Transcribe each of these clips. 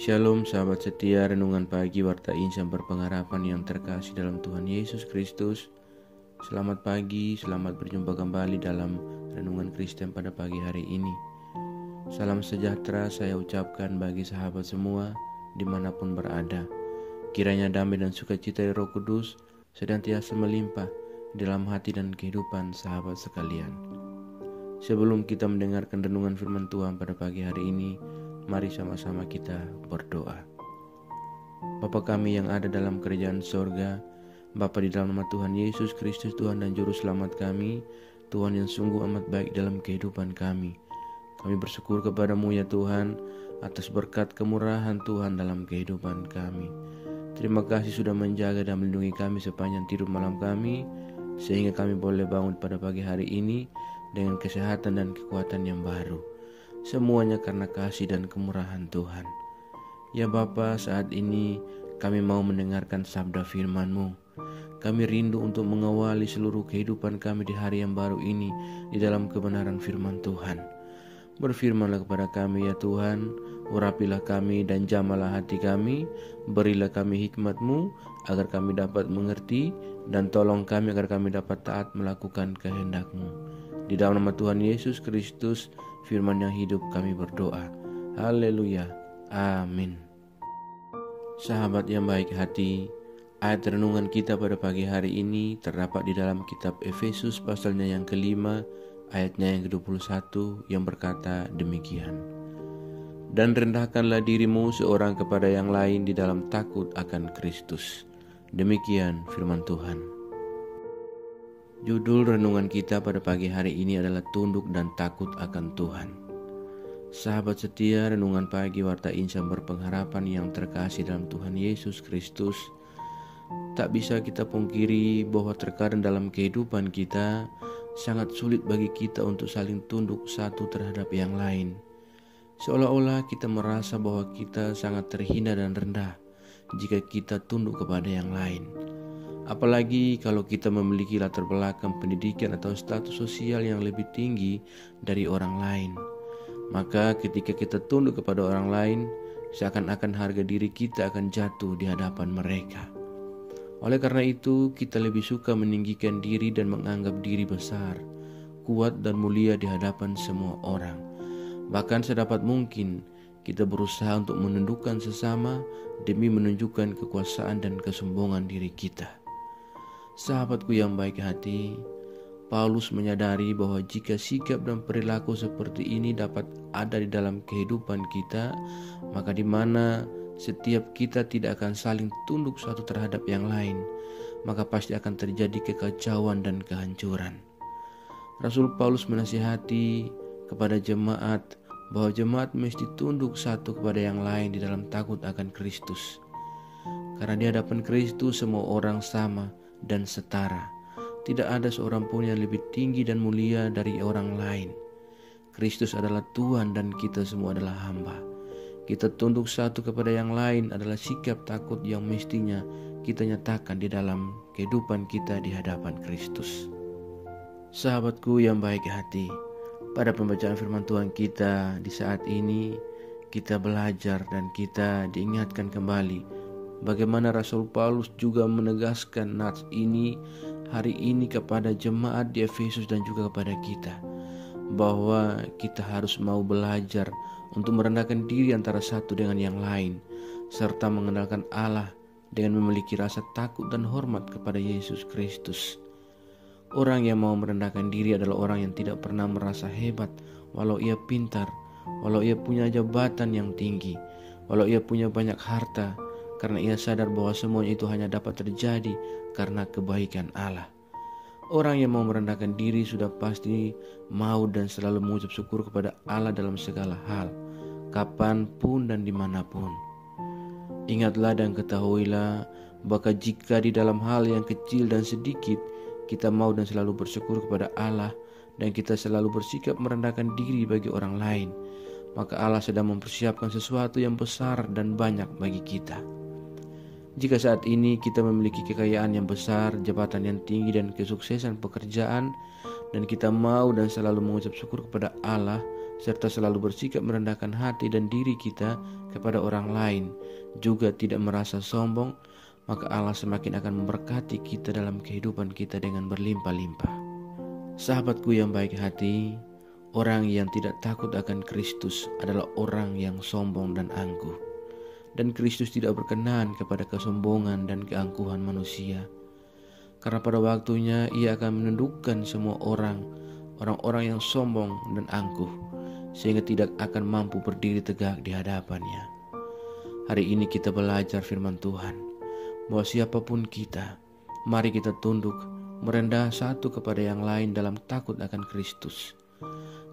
Shalom sahabat setia, renungan pagi Warta Insan Berpengharapan yang terkasih dalam Tuhan Yesus Kristus. Selamat pagi, selamat berjumpa kembali dalam renungan Kristen pada pagi hari ini. Salam sejahtera saya ucapkan bagi sahabat semua dimanapun berada. Kiranya damai dan sukacita dari Roh Kudus senantiasa melimpah dalam hati dan kehidupan sahabat sekalian. Sebelum kita mendengarkan renungan firman Tuhan pada pagi hari ini, mari sama-sama kita berdoa. Bapa kami yang ada dalam kerajaan sorga, Bapa di dalam nama Tuhan Yesus Kristus, Tuhan dan Juru Selamat kami, Tuhan yang sungguh amat baik dalam kehidupan kami. Kami bersyukur kepadamu ya Tuhan, atas berkat kemurahan Tuhan dalam kehidupan kami. Terima kasih sudah menjaga dan melindungi kami sepanjang tidur malam kami, sehingga kami boleh bangun pada pagi hari ini dengan kesehatan dan kekuatan yang baru. Semuanya karena kasih dan kemurahan Tuhan. Ya Bapa, saat ini kami mau mendengarkan sabda firman-Mu. Kami rindu untuk mengawali seluruh kehidupan kami di hari yang baru ini di dalam kebenaran firman Tuhan. Berfirmanlah kepada kami ya Tuhan, urapilah kami dan jamalah hati kami, berilah kami hikmat-Mu agar kami dapat mengerti, dan tolong kami agar kami dapat taat melakukan kehendak-Mu. Di dalam nama Tuhan Yesus Kristus, firman yang hidup kami berdoa. Haleluya. Amin. Sahabat yang baik hati, ayat renungan kita pada pagi hari ini terdapat di dalam kitab Efesus pasalnya yang kelima, ayatnya yang ke-21 yang berkata demikian. Dan rendahkanlah dirimu seorang kepada yang lain di dalam takut akan Kristus. Demikian firman Tuhan. Judul renungan kita pada pagi hari ini adalah tunduk dan takut akan Tuhan. Sahabat setia, renungan pagi Warta Insan Berpengharapan yang terkasih dalam Tuhan Yesus Kristus, tak bisa kita pungkiri bahwa terkadang dalam kehidupan kita sangat sulit bagi kita untuk saling tunduk satu terhadap yang lain. Seolah-olah kita merasa bahwa kita sangat terhina dan rendah jika kita tunduk kepada yang lain. Apalagi kalau kita memiliki latar belakang pendidikan atau status sosial yang lebih tinggi dari orang lain. Maka ketika kita tunduk kepada orang lain, seakan-akan harga diri kita akan jatuh di hadapan mereka. Oleh karena itu, kita lebih suka meninggikan diri dan menganggap diri besar, kuat dan mulia di hadapan semua orang. Bahkan sedapat mungkin, kita berusaha untuk menundukkan sesama demi menunjukkan kekuasaan dan kesombongan diri kita. Sahabatku yang baik hati, Paulus menyadari bahwa jika sikap dan perilaku seperti ini dapat ada di dalam kehidupan kita, maka di mana setiap kita tidak akan saling tunduk satu terhadap yang lain, maka pasti akan terjadi kekacauan dan kehancuran. Rasul Paulus menasihati kepada jemaat bahwa jemaat mesti tunduk satu kepada yang lain di dalam takut akan Kristus. Karena di hadapan Kristus semua orang sama dan setara. Tidak ada seorang pun yang lebih tinggi dan mulia dari orang lain. Kristus adalah Tuhan dan kita semua adalah hamba. Kita tunduk satu kepada yang lain adalah sikap takut yang mestinya kita nyatakan di dalam kehidupan kita di hadapan Kristus. Sahabatku yang baik hati, pada pembacaan firman Tuhan kita di saat ini, kita belajar dan kita diingatkan kembali bagaimana Rasul Paulus juga menegaskan nats ini hari ini kepada jemaat di Efesus dan juga kepada kita, bahwa kita harus mau belajar untuk merendahkan diri antara satu dengan yang lain, serta mengenalkan Allah dengan memiliki rasa takut dan hormat kepada Yesus Kristus. Orang yang mau merendahkan diri adalah orang yang tidak pernah merasa hebat, walau ia pintar, walau ia punya jabatan yang tinggi, walau ia punya banyak harta, karena ia sadar bahwa semuanya itu hanya dapat terjadi karena kebaikan Allah. Orang yang mau merendahkan diri sudah pasti mau dan selalu mengucap syukur kepada Allah dalam segala hal, kapanpun dan dimanapun. Ingatlah dan ketahuilah bahwa jika di dalam hal yang kecil dan sedikit kita mau dan selalu bersyukur kepada Allah, dan kita selalu bersikap merendahkan diri bagi orang lain, maka Allah sedang mempersiapkan sesuatu yang besar dan banyak bagi kita. Jika saat ini kita memiliki kekayaan yang besar, jabatan yang tinggi dan kesuksesan pekerjaan, dan kita mau dan selalu mengucap syukur kepada Allah serta selalu bersikap merendahkan hati dan diri kita kepada orang lain, juga tidak merasa sombong, maka Allah semakin akan memberkati kita dalam kehidupan kita dengan berlimpah-limpah. Sahabatku yang baik hati, orang yang tidak takut akan Kristus adalah orang yang sombong dan angkuh. Dan Kristus tidak berkenan kepada kesombongan dan keangkuhan manusia. Karena pada waktunya Ia akan menundukkan semua orang-orang yang sombong dan angkuh, sehingga tidak akan mampu berdiri tegak di hadapannya. Hari ini kita belajar firman Tuhan, bahwa siapapun kita, mari kita tunduk, merendah satu kepada yang lain dalam takut akan Kristus.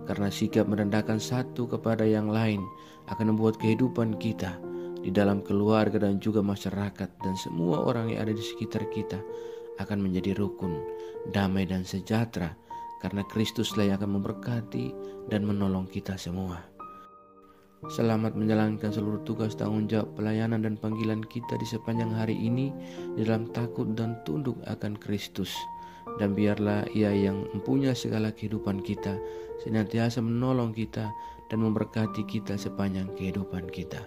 Karena sikap merendahkan satu kepada yang lain akan membuat kehidupan kita di dalam keluarga dan juga masyarakat dan semua orang yang ada di sekitar kita akan menjadi rukun, damai dan sejahtera, karena Kristuslah yang akan memberkati dan menolong kita semua. Selamat menjalankan seluruh tugas, tanggung jawab, pelayanan dan panggilan kita di sepanjang hari ini di dalam takut dan tunduk akan Kristus. Dan biarlah Ia yang mempunyai segala kehidupan kita senantiasa menolong kita dan memberkati kita sepanjang kehidupan kita.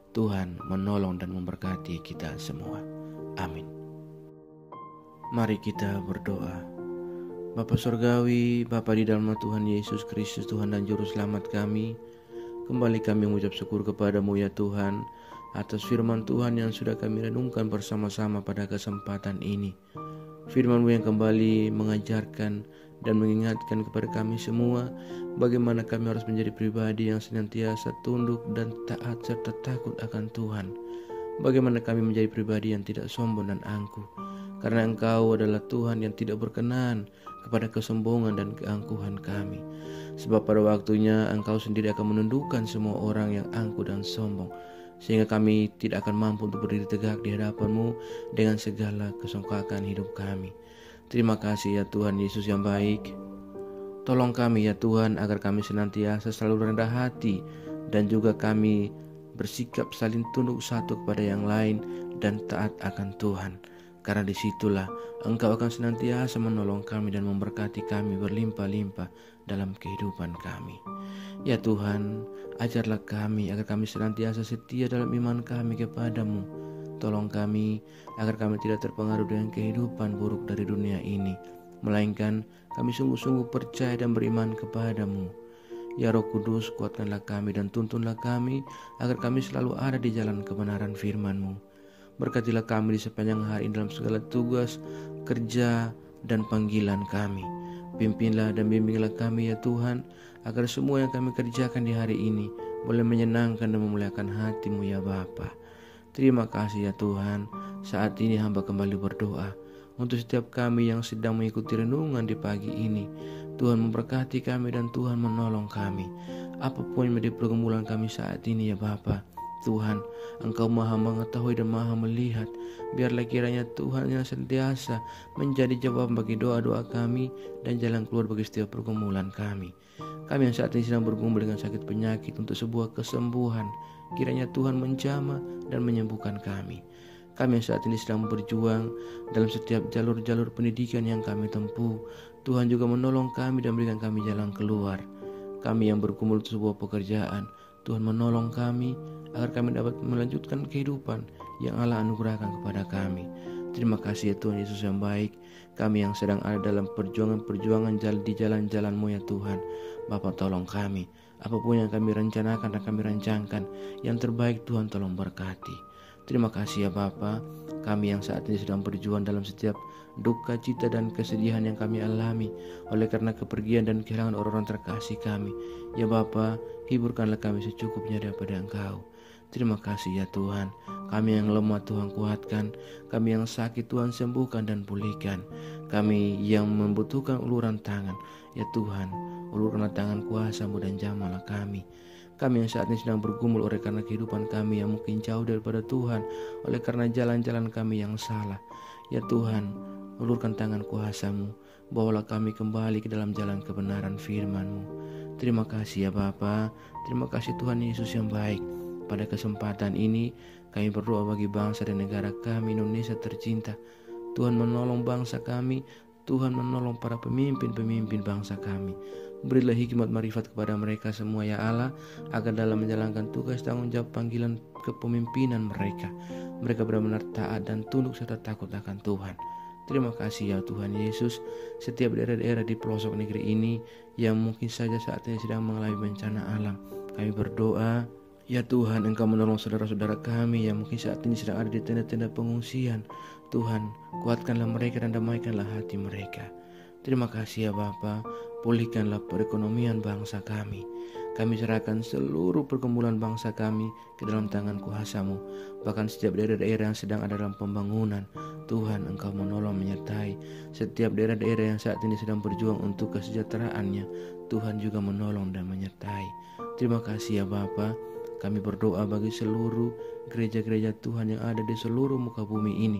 Tuhan menolong dan memberkati kita semua. Amin. Mari kita berdoa. Bapa Surgawi, Bapa di dalam Tuhan Yesus Kristus, Tuhan dan Juru Selamat kami, kembali kami mengucap syukur kepadamu ya Tuhan, atas firman Tuhan yang sudah kami renungkan bersama-sama pada kesempatan ini. Firman-Mu yang kembali mengajarkan dan mengingatkan kepada kami semua bagaimana kami harus menjadi pribadi yang senantiasa tunduk dan taat serta takut akan Tuhan. Bagaimana kami menjadi pribadi yang tidak sombong dan angkuh, karena Engkau adalah Tuhan yang tidak berkenan kepada kesombongan dan keangkuhan kami. Sebab pada waktunya Engkau sendiri akan menundukkan semua orang yang angkuh dan sombong, sehingga kami tidak akan mampu untuk berdiri tegak di hadapan-Mu dengan segala kesongkakan hidup kami. Terima kasih ya Tuhan Yesus yang baik. Tolong kami ya Tuhan agar kami senantiasa selalu rendah hati dan juga kami bersikap saling tunduk satu kepada yang lain dan taat akan Tuhan. Karena disitulah Engkau akan senantiasa menolong kami dan memberkati kami berlimpah-limpah dalam kehidupan kami. Ya Tuhan, ajarlah kami agar kami senantiasa setia dalam iman kami kepadamu. Tolong kami agar kami tidak terpengaruh dengan kehidupan buruk dari dunia ini, melainkan kami sungguh-sungguh percaya dan beriman kepadamu. Ya Roh Kudus, kuatkanlah kami dan tuntunlah kami agar kami selalu ada di jalan kebenaran firman-Mu. Berkatilah kami di sepanjang hari dalam segala tugas, kerja, dan panggilan kami. Pimpinlah dan bimbinglah kami ya Tuhan, agar semua yang kami kerjakan di hari ini boleh menyenangkan dan memuliakan hati-Mu ya Bapa. Terima kasih ya Tuhan. Saat ini hamba kembali berdoa untuk setiap kami yang sedang mengikuti renungan di pagi ini. Tuhan memberkati kami dan Tuhan menolong kami. Apapun yang menjadi pergumulan kami saat ini ya Bapa, Tuhan, Engkau maha mengetahui dan maha melihat. Biarlah kiranya Tuhan yang senantiasa menjadi jawab bagi doa-doa kami dan jalan keluar bagi setiap pergumulan kami. Kami yang saat ini sedang bergumul dengan sakit penyakit untuk sebuah kesembuhan, kiranya Tuhan menjamah dan menyembuhkan kami. Kami yang saat ini sedang berjuang dalam setiap jalur-jalur pendidikan yang kami tempuh, Tuhan juga menolong kami dan berikan kami jalan keluar. Kami yang bergumul untuk sebuah pekerjaan, Tuhan menolong kami agar kami dapat melanjutkan kehidupan yang Allah anugerahkan kepada kami. Terima kasih ya Tuhan Yesus yang baik. Kami yang sedang ada dalam perjuangan di jalan-jalan-Mu ya Tuhan. Bapa, tolong kami. Apapun yang kami rencanakan dan kami rancangkan, yang terbaik Tuhan tolong berkati. Terima kasih ya Bapa. Kami yang saat ini sedang berjuang dalam setiap duka, cita dan kesedihan yang kami alami oleh karena kepergian dan kehilangan orang-orang terkasih kami. Ya Bapa, hiburkanlah kami secukupnya daripada Engkau. Terima kasih ya Tuhan. Kami yang lemah Tuhan kuatkan, kami yang sakit Tuhan sembuhkan dan pulihkan. Kami yang membutuhkan uluran tangan, ya Tuhan, ulurkanlah tangan kuasa-Mu dan jamahlah kami. Kami yang saat ini sedang bergumul oleh karena kehidupan kami yang mungkin jauh daripada Tuhan, oleh karena jalan-jalan kami yang salah. Ya Tuhan, ulurkan tangan kuasa-Mu, bawalah kami kembali ke dalam jalan kebenaran firman-Mu. Terima kasih ya Bapa. Terima kasih Tuhan Yesus yang baik. Pada kesempatan ini kami berdoa bagi bangsa dan negara kami Indonesia tercinta. Tuhan menolong bangsa kami, Tuhan menolong para pemimpin-pemimpin bangsa kami. Berilah hikmat marifat kepada mereka semua ya Allah, agar dalam menjalankan tugas tanggung jawab panggilan kepemimpinan mereka benar-benar taat dan tunduk serta takut akan Tuhan. Terima kasih ya Tuhan Yesus. Setiap daerah-daerah di pelosok negeri ini yang mungkin saja saat ini sedang mengalami bencana alam, kami berdoa, ya Tuhan, Engkau menolong saudara-saudara kami yang mungkin saat ini sedang ada di tenda-tenda pengungsian. Tuhan, kuatkanlah mereka dan damaikanlah hati mereka. Terima kasih ya Bapa, pulihkanlah perekonomian bangsa kami. Kami serahkan seluruh pergumulan bangsa kami ke dalam tangan kuasa-Mu. Bahkan setiap daerah-daerah yang sedang ada dalam pembangunan, Tuhan, Engkau menolong menyertai. Setiap daerah-daerah yang saat ini sedang berjuang untuk kesejahteraannya, Tuhan juga menolong dan menyertai. Terima kasih ya Bapa. Kami berdoa bagi seluruh gereja-gereja Tuhan yang ada di seluruh muka bumi ini.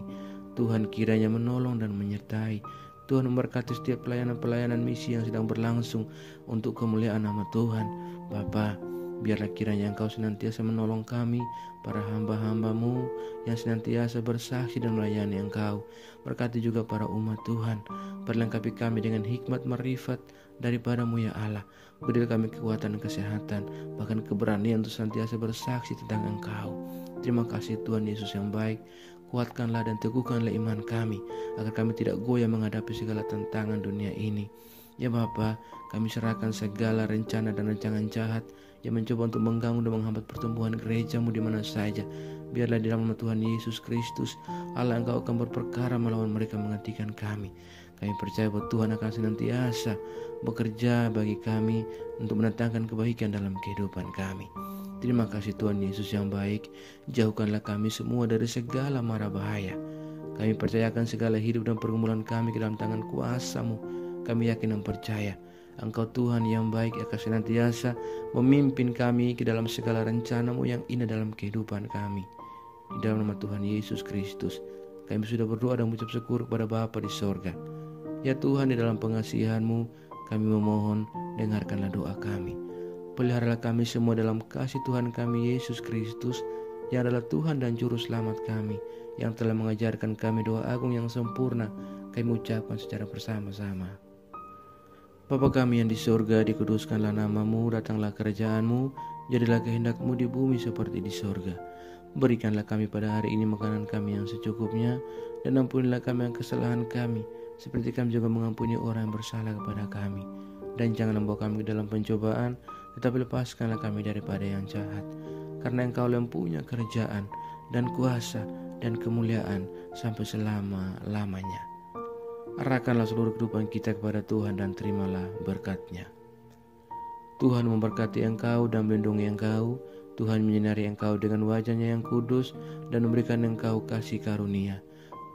Tuhan kiranya menolong dan menyertai. Tuhan memberkati setiap pelayanan-pelayanan misi yang sedang berlangsung untuk kemuliaan nama Tuhan. Bapa, biarlah kiranya Engkau senantiasa menolong kami, para hamba-hamba-Mu yang senantiasa bersaksi dan melayani Engkau. Berkati juga para umat Tuhan. Perlengkapi kami dengan hikmat marifat daripada-Mu ya Allah. Berilah kami kekuatan dan kesehatan, bahkan keberanian untuk senantiasa bersaksi tentang Engkau. Terima kasih Tuhan Yesus yang baik. Kuatkanlah dan teguhkanlah iman kami, agar kami tidak goyah menghadapi segala tantangan dunia ini. Ya Bapa, kami serahkan segala rencana dan rancangan jahat yang mencoba untuk mengganggu dan menghambat pertumbuhan gereja-Mu di mana saja. Biarlah di dalam nama Tuhan Yesus Kristus, Allah, Engkau akan berperkara melawan mereka menghentikan kami. Kami percaya bahwa Tuhan akan senantiasa bekerja bagi kami untuk mendatangkan kebaikan dalam kehidupan kami. Terima kasih Tuhan Yesus yang baik. Jauhkanlah kami semua dari segala mara bahaya. Kami percayakan segala hidup dan pergumulan kami ke dalam tangan kuasa-Mu. Kami yakin dan percaya Engkau Tuhan yang baik akan senantiasa memimpin kami ke dalam segala rencana-Mu yang indah dalam kehidupan kami. Di dalam nama Tuhan Yesus Kristus, kami sudah berdoa dan mengucap syukur kepada Bapa di sorga. Ya Tuhan, di dalam pengasihan-Mu kami memohon, dengarkanlah doa kami. Peliharalah kami semua dalam kasih Tuhan kami Yesus Kristus, yang adalah Tuhan dan Juru Selamat kami, yang telah mengajarkan kami doa agung yang sempurna. Kami ucapkan secara bersama-sama. Bapa kami yang di surga, dikuduskanlah nama-Mu, datanglah kerajaan-Mu, jadilah kehendak-Mu di bumi seperti di surga. Berikanlah kami pada hari ini makanan kami yang secukupnya, dan ampunilah kami yang kesalahan kami, seperti kami juga mengampuni orang yang bersalah kepada kami. Dan jangan membawa kami ke dalam pencobaan, tetapi lepaskanlah kami daripada yang jahat. Karena Engkau yang punya kerajaan dan kuasa dan kemuliaan sampai selama-lamanya. Arahkanlah seluruh kehidupan kita kepada Tuhan dan terimalah berkat-Nya. Tuhan memberkati engkau dan melindungi engkau. Tuhan menyinari engkau dengan wajah-Nya yang kudus dan memberikan engkau kasih karunia.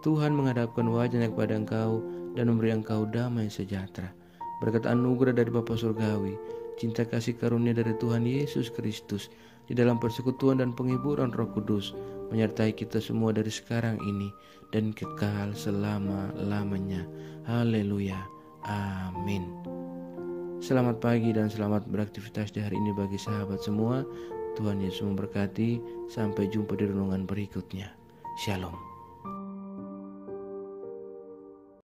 Tuhan menghadapkan wajah-Nya kepada engkau dan memberi engkau damai sejahtera. Berkat anugerah dari Bapa Surgawi, cinta kasih karunia dari Tuhan Yesus Kristus, di dalam persekutuan dan penghiburan Roh Kudus, menyertai kita semua dari sekarang ini dan kekal selama-lamanya. Haleluya. Amin. Selamat pagi dan selamat beraktivitas di hari ini bagi sahabat semua. Tuhan Yesus memberkati. Sampai jumpa di renungan berikutnya. Shalom.